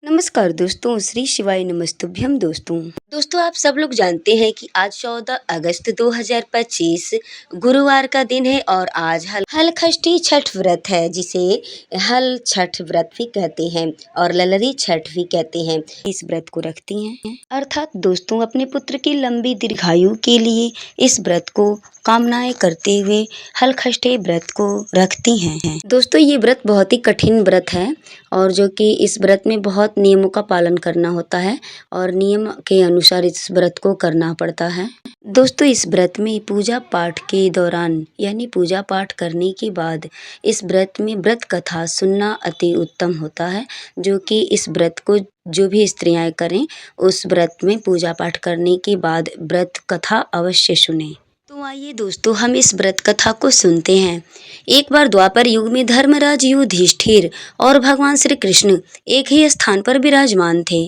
नमस्कार दोस्तों, श्री शिवाय नमस्तुभ्यम दोस्तों। दोस्तों आप सब लोग जानते हैं कि आज 14 अगस्त 2025 गुरुवार का दिन है और आज हल छठ व्रत है, जिसे हल छठ व्रत भी कहते हैं और ललरी छठ भी कहते हैं। इस व्रत को रखती हैं, अर्थात दोस्तों अपने पुत्र की लंबी दीर्घायु के लिए इस व्रत को कामनाएं करते हुए हलखष्ठी व्रत को रखती हैं। दोस्तों ये व्रत बहुत ही कठिन व्रत है और जो कि इस व्रत में बहुत नियमों का पालन करना होता है और नियम के अनुसार इस व्रत को करना पड़ता है। दोस्तों इस व्रत में पूजा पाठ के दौरान यानी पूजा पाठ करने के बाद इस व्रत में व्रत कथा सुनना अति उत्तम होता है, जो कि इस व्रत को जो भी स्त्रियां करें उस व्रत में पूजा पाठ करने के बाद व्रत कथा अवश्य सुनें। तो आइए दोस्तों हम इस व्रत कथा को सुनते हैं। एक बार द्वापर युग में धर्मराज युधिष्ठिर और भगवान श्री कृष्ण एक ही स्थान पर विराजमान थे।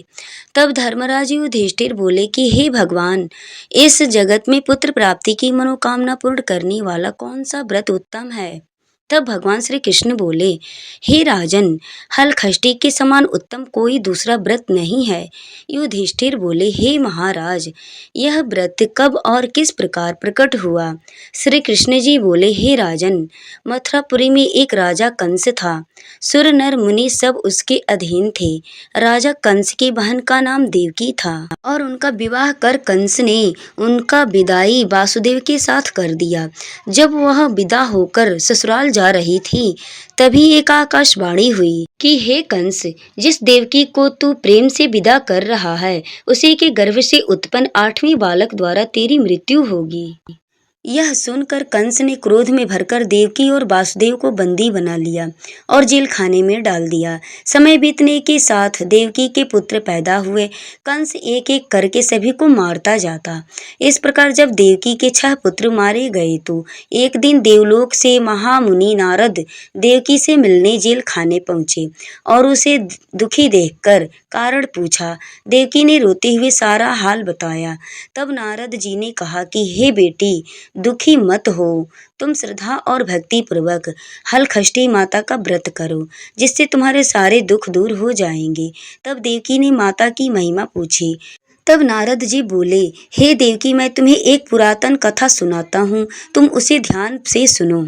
तब धर्मराज युधिष्ठिर बोले कि हे भगवान, इस जगत में पुत्र प्राप्ति की मनोकामना पूर्ण करने वाला कौन सा व्रत उत्तम है। तब भगवान श्री कृष्ण बोले, हे राजन, हलखष्ठी के समान उत्तम कोई दूसरा व्रत नहीं है। युधिष्ठिर बोले, हे महाराज, यह व्रत कब और किस प्रकार प्रकट हुआ। श्री कृष्ण जी बोले, हे राजन, मथुरापुरी में एक राजा कंस था। सुर नर मुनि सब उसके अधीन थे। राजा कंस की बहन का नाम देवकी था और उनका विवाह कर कंस ने उनका विदाई वासुदेव के साथ कर दिया। जब वह विदा होकर ससुराल जा रही थी, तभी एक आकाशवाणी हुई कि हे कंस, जिस देवकी को तू प्रेम से विदा कर रहा है, उसी के गर्भ से उत्पन्न 8वें बालक द्वारा तेरी मृत्यु होगी। यह सुनकर कंस ने क्रोध में भरकर देवकी और वासुदेव को बंदी बना लिया और जेल खाने में डाल दिया। समय बीतने के साथ देवकी के पुत्र पैदा हुए। कंस एक एक करके सभी को मारता जाता। इस प्रकार जब देवकी के 6 पुत्र मारे गए तो एक दिन देवलोक से महामुनि नारद देवकी से मिलने जेल खाने पहुंचे और उसे दुखी देखकर कारण पूछा। देवकी ने रोते हुए सारा हाल बताया। तब नारद जी ने कहा कि हे बेटी, दुखी मत हो, तुम श्रद्धा और भक्ति पूर्वक हलखष्ठी माता का व्रत करो, जिससे तुम्हारे सारे दुख दूर हो जाएंगे। तब देवकी ने माता की महिमा पूछी। तब नारद जी बोले, हे देवकी, मैं तुम्हें एक पुरातन कथा सुनाता हूँ, तुम उसे ध्यान से सुनो।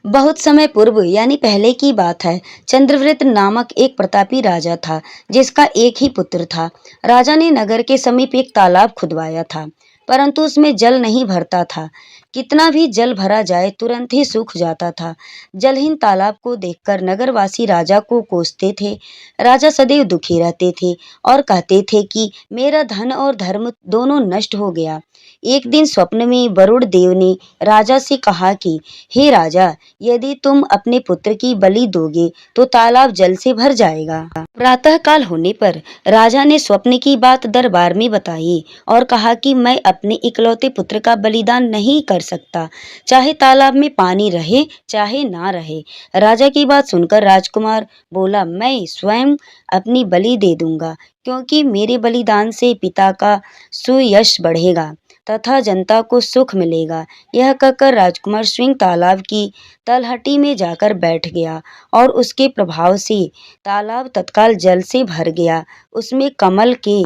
बहुत समय पूर्व यानी पहले की बात है। चंद्रवृत नामक एक प्रतापी राजा था, जिसका एक ही पुत्र था। राजा ने नगर के समीप एक तालाब खुदवाया था, परंतु उसमें जल नहीं भरता था। कितना भी जल भरा जाए तुरंत ही सूख जाता था। जलहीन तालाब को देखकर नगरवासी राजा को कोसते थे। राजा सदैव दुखी रहते थे और कहते थे कि मेरा धन और धर्म दोनों नष्ट हो गया। एक दिन स्वप्न में वरुण देव ने राजा से कहा कि हे राजा, यदि तुम अपने पुत्र की बलि दोगे तो तालाब जल से भर जाएगा। प्रातः काल होने पर राजा ने स्वप्न की बात दरबार में बताई और कहा कि मैं अपने इकलौते पुत्र का बलिदान नहीं कर सकता, चाहे तालाब में पानी रहे चाहे ना रहे। राजा की बात सुनकर राजकुमार बोला, मैं स्वयं अपनी बलि दे दूंगा, क्योंकि मेरे बलिदान से पिता का सुयश बढ़ेगा तथा जनता को सुख मिलेगा। यह कहकर राजकुमार स्वयं तालाब की तलहटी में जाकर बैठ गया और उसके प्रभाव से तालाब तत्काल जल से भर गया। उसमें कमल के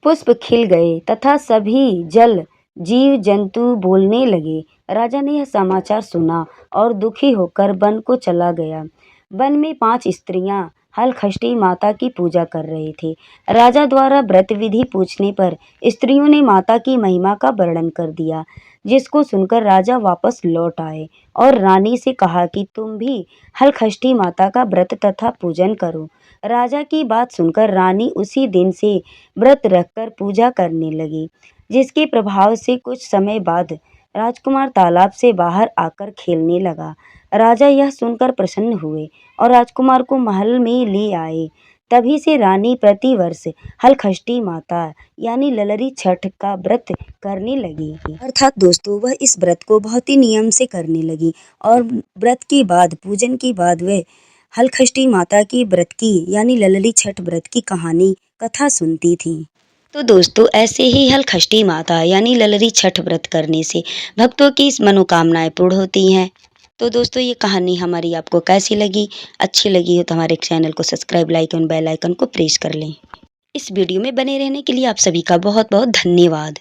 पुष्प खिल गए तथा सभी जल जीव जंतु बोलने लगे। राजा ने यह समाचार सुना और दुखी होकर वन को चला गया। वन में 5 स्त्रियां हलखष्ठी माता की पूजा कर रहे थे। राजा द्वारा व्रत विधि पूछने पर स्त्रियों ने माता की महिमा का वर्णन कर दिया, जिसको सुनकर राजा वापस लौट आए और रानी से कहा कि तुम भी हलखष्ठी माता का व्रत तथा पूजन करो। राजा की बात सुनकर रानी उसी दिन से व्रत रखकर पूजा करने लगी, जिसके प्रभाव से कुछ समय बाद राजकुमार तालाब से बाहर आकर खेलने लगा। राजा यह सुनकर प्रसन्न हुए और राजकुमार को महल में ले आए। तभी से रानी प्रतिवर्ष हलखष्ठी माता यानी ललरी छठ का व्रत करने लगी। अर्थात दोस्तों वह इस व्रत को बहुत ही नियम से करने लगी और व्रत के बाद पूजन के बाद वह हलखष्ठी माता की व्रत की यानी ललरी छठ व्रत की कहानी कथा सुनती थी। तो दोस्तों ऐसे ही हलखष्ठी माता यानी ललरी छठ व्रत करने से भक्तों की मनोकामनाएं पूर्ण होती हैं। तो दोस्तों ये कहानी हमारी आपको कैसी लगी? अच्छी लगी हो तो हमारे चैनल को सब्सक्राइब, लाइक एवं बेल आइकन को प्रेस कर लें। इस वीडियो में बने रहने के लिए आप सभी का बहुत बहुत धन्यवाद।